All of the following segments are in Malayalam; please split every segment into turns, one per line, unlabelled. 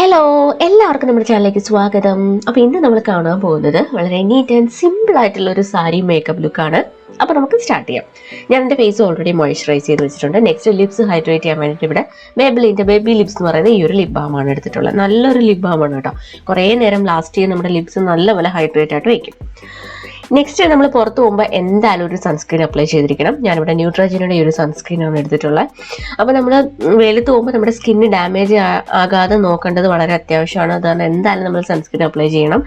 ഹലോ, എല്ലാവർക്കും നമ്മുടെ ചാനലിലേക്ക് സ്വാഗതം. അപ്പോൾ ഇന്ന് നമ്മൾ കാണാൻ പോകുന്നത് വളരെ നീറ്റ് ആൻഡ് സിമ്പിൾ ആയിട്ടുള്ള ഒരു സാരി മേക്കപ്പ് ലുക്കാണ്. അപ്പോൾ നമുക്ക് സ്റ്റാർട്ട് ചെയ്യാം. ഞാൻ എൻ്റെ ഫേസ് ഓൾറെഡി മോയ്സ്ചറൈസ് ചെയ്ത് വെച്ചിട്ടുണ്ട്. നെക്സ്റ്റ് ലിപ്സ് ഹൈഡ്രേറ്റ് ചെയ്യാൻ വേണ്ടിയിട്ട് ഇവിടെ Maybelline ബേബി ലിപ്സ് എന്ന് പറയുന്ന ഈ ഒരു ലിപ് ബാമാണ് എടുത്തിട്ടുള്ളത്. നല്ലൊരു ലിപ് ബാമാണ് കേട്ടോ. കുറേ നേരം ലാസ്റ്റ് ചെയ്ത് നമ്മുടെ ലിപ്സ് നല്ലപോലെ ഹൈഡ്രേറ്റ് ആയിട്ട് വയ്ക്കും. നെക്സ്റ്റ് നമ്മൾ പുറത്ത് പോകുമ്പോൾ എന്തായാലും ഒരു സൺസ്ക്രീൻ അപ്ലൈ ചെയ്തിരിക്കണം. ഞാനിവിടെ ന്യൂട്രോജനയുടെ ഈ ഒരു സൺസ്ക്രീനാണ് എടുത്തിട്ടുള്ളത്. അപ്പോൾ നമ്മൾ വെയിലത്ത് പോകുമ്പോൾ നമ്മുടെ സ്കിന്ന് ഡാമേജ് ആകാതെ നോക്കേണ്ടത് വളരെ അത്യാവശ്യമാണ്. അതാണ് എന്തായാലും നമ്മൾ സൺസ്ക്രീൻ അപ്ലൈ ചെയ്യണം.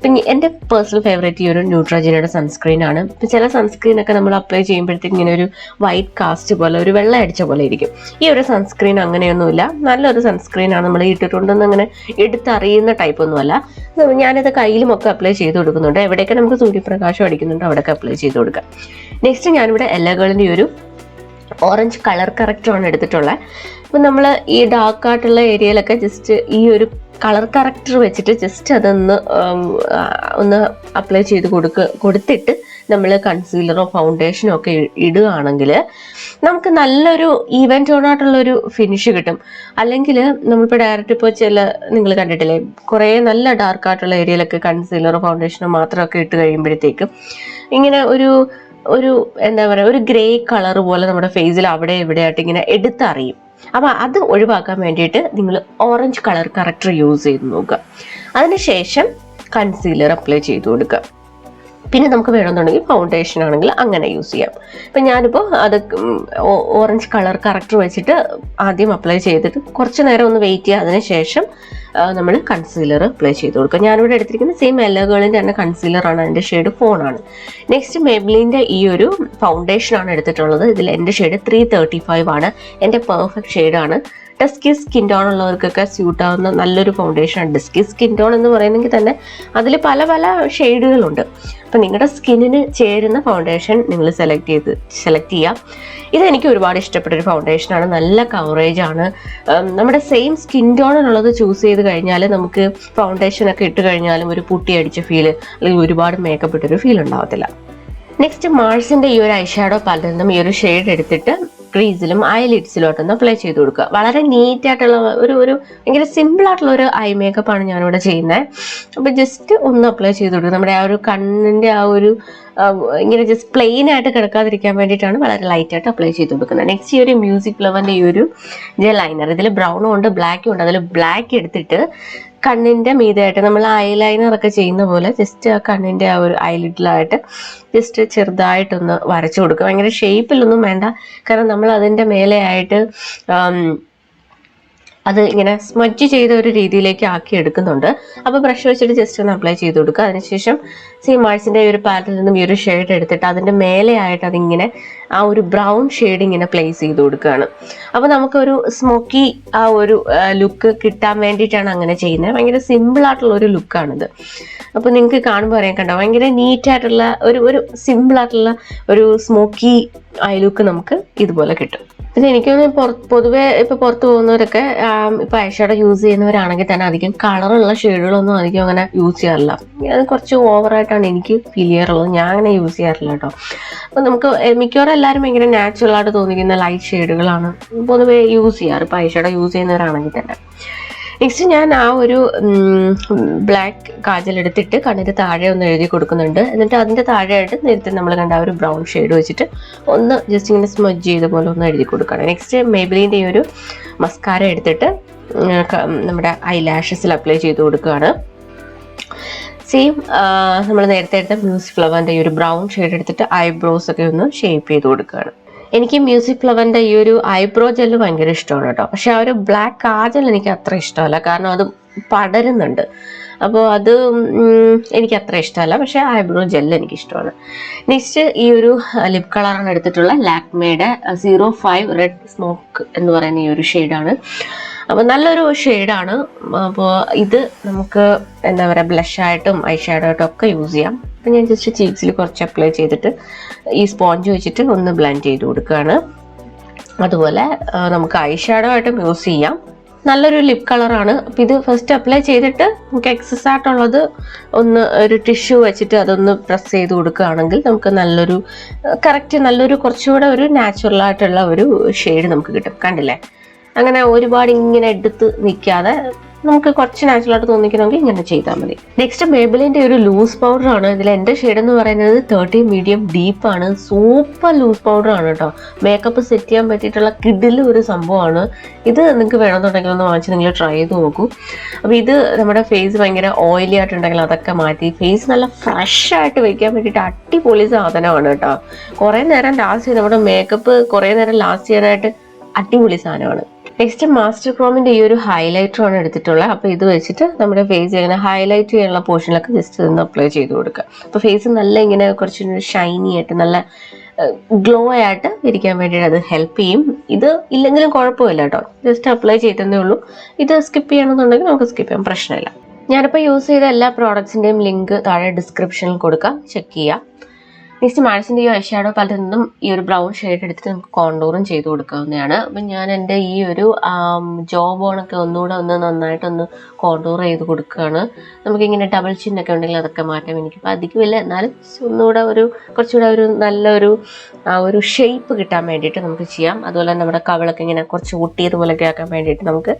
പിന്നെ എൻ്റെ പേഴ്സണൽ ഫേവറേറ്റ് ഈ ഒരു ന്യൂട്രോജനയുടെ സൺസ്ക്രീനാണ്. ഇപ്പോൾ ചില സൺസ്ക്രീനൊക്കെ നമ്മൾ അപ്ലൈ ചെയ്യുമ്പോഴത്തേക്ക് ഇങ്ങനെ ഒരു വൈറ്റ് കാസ്റ്റ് പോലെ, ഒരു വെള്ളം അടിച്ച പോലെ ഇരിക്കും. ഈ ഒരു സൺസ്ക്രീൻ അങ്ങനെയൊന്നുമില്ല. നല്ലൊരു സൺസ്ക്രീനാണ്. നമ്മൾ ഇട്ടിട്ടുണ്ടെന്ന് അങ്ങനെ എടുത്തറിയുന്ന ടൈപ്പൊന്നുമല്ല. ഞാനിത് കയ്യിലുമൊക്കെ അപ്ലൈ ചെയ്ത് കൊടുക്കുന്നുണ്ട്. എവിടെയൊക്കെ നമുക്ക് സൂര്യപ്രകാശം അടിക്കുന്നുണ്ട് അവിടെയൊക്കെ അപ്ലൈ ചെയ്ത് കൊടുക്കാം. നെക്സ്റ്റ് ഞാനിവിടെ എല്ലഗേളിൻ്റെ ഒരു ഓറഞ്ച് കളർ കറക്റ്ററാണ് എടുത്തിട്ടുള്ളത്. അപ്പം നമ്മൾ ഈ ഡാർക്ക് ആയിട്ടുള്ള ഏരിയയിലൊക്കെ ജസ്റ്റ് ഈ ഒരു കളർ കറക്റ്റർ വെച്ചിട്ട് ജസ്റ്റ് അതൊന്ന് അപ്ലൈ ചെയ്ത് കൊടുത്തിട്ട് നമ്മൾ കൺസീലറോ ഫൗണ്ടേഷനോ ഒക്കെ ഇടുകയാണെങ്കിൽ നമുക്ക് നല്ലൊരു ഈവൻ ടോണായിട്ടുള്ളൊരു ഫിനിഷ് കിട്ടും. അല്ലെങ്കിൽ നമ്മളിപ്പോൾ ഡയറക്റ്റ് ഇപ്പോൾ നിങ്ങൾ കണ്ടിട്ടില്ലേ, കുറേ നല്ല ഡാർക്കായിട്ടുള്ള ഏരിയയിലൊക്കെ കൺസീലറോ ഫൗണ്ടേഷനോ മാത്രമൊക്കെ ഇട്ട് കഴിയുമ്പോഴത്തേക്കും ഇങ്ങനെ ഒരു എന്താ പറയുക, ഒരു ഗ്രേ കളർ പോലെ നമ്മുടെ ഫേസിൽ അവിടെ എവിടെയായിട്ട് ഇങ്ങനെ എടുത്തറിയും. അപ്പോൾ അത് ഒഴിവാക്കാൻ വേണ്ടിയിട്ട് നിങ്ങൾ ഓറഞ്ച് കളർ കറക്റ്റർ യൂസ് ചെയ്ത് നോക്കുക. അതിനുശേഷം കൺസീലർ അപ്ലൈ ചെയ്ത് കൊടുക്കുക. പിന്നെ നമുക്ക് വേണമെന്നുണ്ടെങ്കിൽ ഫൗണ്ടേഷൻ ആണെങ്കിൽ അങ്ങനെ യൂസ് ചെയ്യാം. ഇപ്പം ഞാനിപ്പോൾ അത് ഓറഞ്ച് കളർ കറക്റ്റർ വെച്ചിട്ട് ആദ്യം അപ്ലൈ ചെയ്തിട്ട് കുറച്ച് നേരം ഒന്ന് വെയിറ്റ് ചെയ്യുക. അതിനുശേഷം നമ്മൾ കൺസീലർ അപ്ലൈ ചെയ്ത് കൊടുക്കുക. ഞാനിവിടെ എടുത്തിരിക്കുന്ന സെയിം എല്ലഗേളിൻ്റെ തന്നെ കൺസീലറാണ്. അതിൻ്റെ ഷെയ്ഡ് ഫോണാണ്. നെക്സ്റ്റ് Maybelline ഈ ഒരു ഫൗണ്ടേഷനാണ് എടുത്തിട്ടുള്ളത്. ഇതിൽ എൻ്റെ ഷെയ്ഡ് 335 ആണ്. എൻ്റെ പെർഫെക്റ്റ് ഷെയ്ഡാണ്. ഡസ്കി സ്കിൻ ടോൺ ഉള്ളവർക്കൊക്കെ സ്യൂട്ട് ആവുന്ന നല്ലൊരു ഫൗണ്ടേഷനാണ്. ഡസ്കി സ്കിൻ ടോൺ എന്ന് പറയുന്നെങ്കിൽ തന്നെ അതിൽ പല പല ഷെയ്ഡുകളുണ്ട്. അപ്പം നിങ്ങളുടെ സ്കിന്നിന് ചേരുന്ന ഫൗണ്ടേഷൻ നിങ്ങൾ സെലക്ട് ചെയ്യുക. ഇതെനിക്ക് ഒരുപാട് ഇഷ്ടപ്പെട്ടൊരു ഫൗണ്ടേഷനാണ്. നല്ല കവറേജ് ആണ്. നമ്മുടെ സെയിം സ്കിൻ ടോണിനുള്ളത് ചൂസ് ചെയ്ത് കഴിഞ്ഞാൽ നമുക്ക് ഫൗണ്ടേഷനൊക്കെ ഇട്ട് കഴിഞ്ഞാലും ഒരു പുട്ടി അടിച്ച ഫീല് അല്ലെങ്കിൽ ഒരുപാട് മേക്കപ്പ് ഇട്ടൊരു ഫീൽ ഉണ്ടാവത്തില്ല. നെക്സ്റ്റ് മാർസിൻ്റെ ഈ ഒരു ഐഷാഡോ പാലറ്റിൽ നിന്നും ഈ ഒരു ഷെയ്ഡ് എടുത്തിട്ട് ക്രീസിലും ഐലിഡ്സിലോട്ടൊന്ന് അപ്ലൈ ചെയ്ത് കൊടുക്കുക. വളരെ നീറ്റായിട്ടുള്ള ഒരു ഭയങ്കര സിമ്പിളായിട്ടുള്ള ഒരു ഐ മേക്കപ്പാണ് ഞാനിവിടെ ചെയ്യുന്നത്. അപ്പോൾ ജസ്റ്റ് ഒന്ന് അപ്ലൈ ചെയ്ത് കൊടുക്കുക. നമ്മുടെ ആ ഒരു കണ്ണിൻ്റെ ആ ഒരു ഇങ്ങനെ ജസ്റ്റ് പ്ലെയിൻ ആയിട്ട് കിടക്കാതിരിക്കാൻ വേണ്ടിയിട്ടാണ് വളരെ ലൈറ്റായിട്ട് അപ്ലൈ ചെയ്ത് കൊടുക്കുന്നത്. നെക്സ്റ്റ് ഈ ഒരു മ്യൂസിക് ഫ്ലവറിൻ്റെ ഈ ഒരു ജെൽ ലൈനർ, ഇതിൽ ബ്രൗണും ഉണ്ട് ബ്ലാക്കും ഉണ്ട്. അതിൽ ബ്ലാക്ക് എടുത്തിട്ട് കണ്ണിൻ്റെ മീതായിട്ട് നമ്മൾ ഐലൈനർ ഒക്കെ ചെയ്യുന്ന പോലെ ജസ്റ്റ് ആ കണ്ണിൻ്റെ ആ ഒരു ഐലിഡിലായിട്ട് ജസ്റ്റ് ചെറുതായിട്ടൊന്ന് വരച്ചു കൊടുക്കുക. ഭയങ്കര ഷേപ്പിലൊന്നും വേണ്ട, കാരണം നമ്മൾ അതിൻ്റെ മേലെയായിട്ട് അത് ഇങ്ങനെ സ്മഡ്ജ് ചെയ്ത ഒരു രീതിയിലേക്ക് ആക്കി എടുക്കുന്നുണ്ട്. അപ്പോൾ ബ്രഷ് വെച്ചിട്ട് ജസ്റ്റ് ഒന്ന് അപ്ലൈ ചെയ്ത് കൊടുക്കുക. അതിനുശേഷം മാർസിൻ്റെ ഈ ഒരു പാലറ്റിൽ നിന്നും ഈ ഒരു ഷെയ്ഡ് എടുത്തിട്ട് അതിൻ്റെ മേലെയായിട്ട് അതിങ്ങനെ ആ ഒരു ബ്രൗൺ ഷെയ്ഡ് ഇങ്ങനെ പ്ലേസ് ചെയ്ത് കൊടുക്കുകയാണ്. അപ്പോൾ നമുക്കൊരു സ്മോക്കി ആ ഒരു ലുക്ക് കിട്ടാൻ വേണ്ടിയിട്ടാണ് അങ്ങനെ ചെയ്യുന്നത്. ഭയങ്കര സിമ്പിളായിട്ടുള്ള ഒരു ലുക്കാണിത്. അപ്പോൾ നിങ്ങൾക്ക് കാണുമ്പോൾ അറിയാൻ കണ്ടോ, ഭയങ്കര നീറ്റായിട്ടുള്ള ഒരു സിമ്പിളായിട്ടുള്ള ഒരു സ്മോക്കി ഐ ലുക്ക് നമുക്ക് ഇതുപോലെ കിട്ടും. പിന്നെ എനിക്കൊന്ന് പൊതുവെ ഇപ്പോൾ പുറത്ത് പോകുന്നവരൊക്കെ ഇപ്പോൾ ഐഷാഡോ യൂസ് ചെയ്യുന്നവരാണെങ്കിൽ തന്നെ അധികം കളറുള്ള ഷെയ്ഡുകളൊന്നും അധികം അങ്ങനെ യൂസ് ചെയ്യാറില്ല. അത് കുറച്ച് ഓവറായിട്ടാണ് എനിക്ക് ഫീൽ ചെയ്യാറുള്ളത്. ഞാൻ അങ്ങനെ യൂസ് ചെയ്യാറില്ല കേട്ടോ. അപ്പോൾ നമുക്ക് മിക്കവാറും എല്ലാവരും ഭയങ്കര നാച്ചുറലായിട്ട് തോന്നിക്കുന്ന ലൈറ്റ് ഷെയ്ഡുകളാണ് പൊതുവെ യൂസ് ചെയ്യാറ്, ഇപ്പോൾ ഐഷാഡോ യൂസ് ചെയ്യുന്നവരാണെങ്കിൽ തന്നെ. നെക്സ്റ്റ് ഞാൻ ആ ഒരു ബ്ലാക്ക് കാജൽ എടുത്തിട്ട് കണ്ണിൻ്റെ താഴെ ഒന്ന് എഴുതി കൊടുക്കുന്നുണ്ട്. എന്നിട്ട് അതിൻ്റെ താഴെയായിട്ട് നേരത്തെ നമ്മൾ കണ്ട ആ ഒരു ബ്രൗൺ ഷെയ്ഡ് വെച്ചിട്ട് ഒന്ന് ജസ്റ്റ് ഇങ്ങനെ സ്മഡ്ജ് ചെയ്ത പോലെ ഒന്ന് എഴുതി കൊടുക്കുകയാണ്. നെക്സ്റ്റ് Maybelline ഈ ഒരു മസ്കാര എടുത്തിട്ട് നമ്മുടെ ഐ ലാഷസിൽ അപ്ലൈ ചെയ്ത് കൊടുക്കുകയാണ്. സെയിം നമ്മൾ നേരത്തെ എടുത്ത മ്യൂസിക് ഫ്ലവറിൻ്റെ ഈ ഒരു ബ്രൗൺ ഷെയ്ഡ് എടുത്തിട്ട് ഐബ്രോസ് ഒക്കെ ഒന്ന് ഷേപ്പ് ചെയ്ത് കൊടുക്കുകയാണ്. എനിക്ക് മ്യൂസിക് ഫ്ലവറിൻ്റെ ഈ ഒരു ഐബ്രോ ജെല്ല് ഭയങ്കര ഇഷ്ടമാണ് കേട്ടോ. പക്ഷെ ആ ഒരു ബ്ലാക്ക് കാജൽ എനിക്ക് അത്ര ഇഷ്ടമല്ല, കാരണം അത് പടരുന്നുണ്ട്. അപ്പോൾ അത് എനിക്ക് അത്ര ഇഷ്ടമല്ല. പക്ഷേ ഐബ്രോ ജെല്ല് എനിക്ക് ഇഷ്ടമാണ്. നെക്സ്റ്റ് ഈ ഒരു ലിപ് കളറാണ് എടുത്തിട്ടുള്ള ലാക്മേയുടെ 05 റെഡ് സ്മോക്ക് എന്ന് പറയുന്ന ഈ ഒരു ഷെയ്ഡാണ്. അപ്പോൾ നല്ലൊരു ഷെയ്ഡാണ്. അപ്പോൾ ഇത് നമുക്ക് എന്താ പറയുക, ബ്ലഷായിട്ടും ഐ ഷാഡോ ആയിട്ടും ഒക്കെ യൂസ് ചെയ്യാം. അപ്പോൾ ഞാൻ ജസ്റ്റ് ചീക്സിൽ കുറച്ച് അപ്ലൈ ചെയ്തിട്ട് ഈ സ്പോഞ്ച് വെച്ചിട്ട് ഒന്ന് ബ്ലെൻഡ് ചെയ്ത് കൊടുക്കുകയാണ്. അതുപോലെ നമുക്ക് ഐ ഷാഡോ ആയിട്ടും യൂസ് ചെയ്യാം. നല്ലൊരു ലിപ് കളറാണ്. അപ്പോൾ ഇത് ഫസ്റ്റ് അപ്ലൈ ചെയ്തിട്ട് നമുക്ക് എക്സസ് ആയിട്ടുള്ളത് ഒന്ന് ഒരു ടിഷ്യൂ വെച്ചിട്ട് അതൊന്ന് പ്രസ് ചെയ്ത് കൊടുക്കുകയാണെങ്കിൽ നമുക്ക് നല്ലൊരു കുറച്ചുകൂടെ ഒരു നാച്ചുറലായിട്ടുള്ള ഒരു ഷെയ്ഡ് നമുക്ക് കിട്ടും. കണ്ടില്ലേ, അങ്ങനെ ഒരുപാട് ഇങ്ങനെ എടുത്ത് നിൽക്കാതെ നമുക്ക് കുറച്ച് നാച്ചുറലായിട്ട് തോന്നിക്കണമെങ്കിൽ ഇങ്ങനെ ചെയ്താൽ മതി. നെക്സ്റ്റ് മേബലിൻ്റെ ഒരു ലൂസ് പൗഡർ ആണ്. ഇതിൽ എൻ്റെ ഷെയ്ഡ് എന്ന് പറയുന്നത് 30 മീഡിയം ഡീപ്പ് ആണ്. സൂപ്പർ ലൂസ് പൗഡർ ആണ് കേട്ടോ. മേക്കപ്പ് സെറ്റ് ചെയ്യാൻ പറ്റിയിട്ടുള്ള കിഡിലും ഒരു സംഭവമാണ് ഇത്. നിങ്ങൾക്ക് വേണമെന്നുണ്ടെങ്കിൽ ഒന്ന് വാങ്ങിച്ച് നിങ്ങൾ ട്രൈ ചെയ്ത് നോക്കൂ. അപ്പോൾ ഇത് നമ്മുടെ ഫേസ് ഭയങ്കര ഓയിലി ആയിട്ടുണ്ടെങ്കിൽ അതൊക്കെ മാറ്റി ഫേസ് നല്ല ഫ്രഷ് ആയിട്ട് വെക്കാൻ വേണ്ടിയിട്ട് അടിപൊളി സാധനമാണ് കേട്ടോ. കുറേ നേരം ലാസ്റ്റ് ചെയ്ത് നമ്മുടെ മേക്കപ്പ് കുറേ നേരം ലാസ്റ്റ് ചെയ്യാനായിട്ട് അടിപൊളി സാധനമാണ്. നെക്സ്റ്റ് മാസ്റ്റർ ക്രോമിൻ്റെ ഈ ഒരു ഹൈലൈറ്റർ ആണ് എടുത്തിട്ടുള്ളത്. അപ്പോൾ ഇത് വെച്ചിട്ട് നമ്മുടെ ഫേസ് ഇങ്ങനെ ഹൈലൈറ്റ് ചെയ്യാനുള്ള പോർഷനിലൊക്കെ ജസ്റ്റ് ഇതൊന്ന് അപ്ലൈ ചെയ്ത് കൊടുക്കുക. അപ്പോൾ ഫേസ് നല്ല ഇങ്ങനെ കുറച്ച് ഷൈനി ആയിട്ട് നല്ല ഗ്ലോ ആയിട്ട് ഇരിക്കാൻ വേണ്ടിയിട്ട് അത് ഹെൽപ്പ് ചെയ്യും. ഇത് ഇല്ലെങ്കിലും കുഴപ്പമില്ല കേട്ടോ, ജസ്റ്റ് അപ്ലൈ ചെയ്തതേ ഉള്ളൂ. ഇത് സ്കിപ്പ് ചെയ്യണമെന്നുണ്ടെങ്കിൽ നമുക്ക് സ്കിപ്പ് ചെയ്യാം, പ്രശ്നമില്ല. ഞാനിപ്പോൾ യൂസ് ചെയ്ത എല്ലാ പ്രോഡക്ട്സിൻ്റെയും ലിങ്ക് താഴെ ഡിസ്ക്രിപ്ഷനിൽ കൊടുക്കാം, ചെക്ക് ചെയ്യാം. നെക്സ്റ്റ് മാഡ്സിൻ്റെ ഈ ഐ ഷാഡോ പാലറ്റിൽ നിന്നും ഈ ഒരു ബ്രൗൺ ഷെയ്ഡ് എടുത്തിട്ട് നമുക്ക് കോണ്ടൂറും ചെയ്ത് കൊടുക്കാവുന്നതാണ്. അപ്പം ഞാൻ എൻ്റെ ഈ ഒരു ജോ ബോണൊക്കെ ഒന്നുകൂടെ നന്നായിട്ടൊന്ന് കോണ്ടൂർ ചെയ്ത് കൊടുക്കുകയാണ്. നമുക്കിങ്ങനെ ഡബിൾ ചിന്നൊക്കെ ഉണ്ടെങ്കിൽ അതൊക്കെ മാറ്റാം. എനിക്കിപ്പോൾ അധികമില്ല, എന്നാലും ഒന്നുകൂടെ കുറച്ചുകൂടെ ഒരു നല്ലൊരു ഒരു ഷേപ്പ് കിട്ടാൻ വേണ്ടിയിട്ട് നമുക്ക് ചെയ്യാം. അതുപോലെ തന്നെ നമ്മുടെ കവിളൊക്കെ ഇങ്ങനെ കുറച്ച് ഊട്ടിയതുപോലെയൊക്കെ ആക്കാൻ വേണ്ടിയിട്ട് നമുക്ക്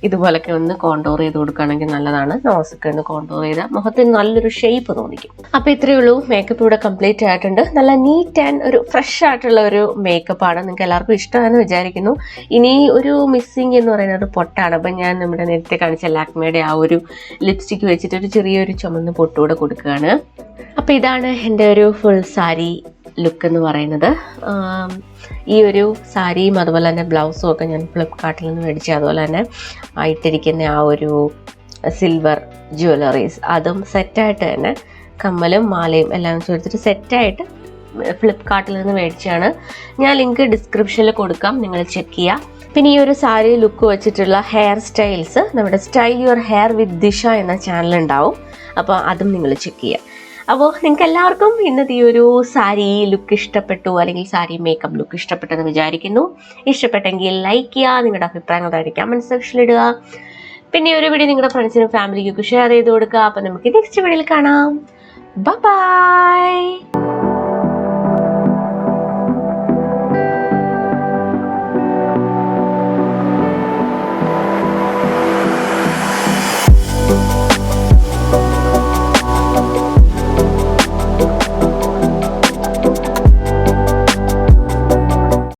ഇതുപോലൊക്കെ ഒന്ന് കോണ്ടൂർ ചെയ്ത് കൊടുക്കുകയാണെങ്കിൽ നല്ലതാണ്. നോസൊക്കെ ഒന്ന് കോണ്ടൂർ ചെയ്താൽ മുഖത്തിന് നല്ലൊരു ഷേപ്പ് തോന്നിക്കും. അപ്പോൾ ഇത്രയേ ഉള്ളൂ. മേക്കപ്പ് ഇവിടെ കംപ്ലീറ്റ് ആയിട്ട് നല്ല നീറ്റ് ആൻഡ് ഒരു ഫ്രഷ് ആയിട്ടുള്ള ഒരു മേക്കപ്പാണ്. നിങ്ങൾക്ക് എല്ലാവർക്കും ഇഷ്ടമാണെന്ന് വിചാരിക്കുന്നു. ഇനി ഒരു മിസ്സിങ് എന്ന് പറയുന്നത് ഒരു പൊട്ടാണ്. അപ്പം ഞാൻ നമ്മുടെ നേരത്തെ കാണിച്ച ലാക്മയുടെ ആ ഒരു ലിപ്സ്റ്റിക്ക് വെച്ചിട്ട് ഒരു ചെറിയൊരു ചുമന്ന പൊട്ടുകൂടെ കൊടുക്കുകയാണ്. അപ്പം ഇതാണ് എൻ്റെ ഒരു ഫുൾ സാരി ലുക്ക് എന്ന് പറയുന്നത്. ഈ ഒരു സാരിയും അതുപോലെ തന്നെ ബ്ലൗസും ഒക്കെ ഞാൻ ഫ്ലിപ്കാർട്ടിൽ നിന്ന് മേടിച്ചു. അതുപോലെ തന്നെ ആയിട്ടിരിക്കുന്ന ആ ഒരു സിൽവർ ജ്വല്ലറീസ് അതും സെറ്റായിട്ട് തന്നെ കമ്മലും മാലയും എല്ലാം ചേർത്തിട്ട് സെറ്റായിട്ട് ഫ്ലിപ്കാർട്ടിൽ നിന്ന് മേടിച്ചാണ്. ഞാൻ ലിങ്ക് ഡിസ്ക്രിപ്ഷനിൽ കൊടുക്കാം, നിങ്ങൾ ചെക്ക് ചെയ്യാം. പിന്നെ ഈ ഒരു സാരി ലുക്ക് വെച്ചിട്ടുള്ള ഹെയർ സ്റ്റൈൽസ് നമ്മുടെ സ്റ്റൈൽ യുവർ ഹെയർ വിത്ത് ദിശ എന്ന ചാനൽ ഉണ്ടാവും. അപ്പോൾ അതും നിങ്ങൾ ചെക്ക് ചെയ്യുക. അപ്പോൾ നിങ്ങൾക്ക് എല്ലാവർക്കും ഇന്നത്തെ ഈ ഒരു സാരി ലുക്ക് ഇഷ്ടപ്പെട്ടു, അല്ലെങ്കിൽ സാരി മേക്കപ്പ് ലുക്ക് ഇഷ്ടപ്പെട്ടെന്ന് വിചാരിക്കുന്നു. ഇഷ്ടപ്പെട്ടെങ്കിൽ ലൈക്ക് ചെയ്യുക, നിങ്ങളുടെ അഭിപ്രായങ്ങൾ താഴെ കമൻറ്റ് സെക്ഷനിൽ ഇടുക. പിന്നെ ഈ ഒരു വീഡിയോ നിങ്ങളുടെ ഫ്രണ്ട്സിനും ഫാമിലിക്കൊക്കെ ഷെയർ ചെയ്ത് കൊടുക്കുക. അപ്പോൾ നമുക്ക് നെക്സ്റ്റ് വീഡിയോയിൽ കാണാം. Bye bye.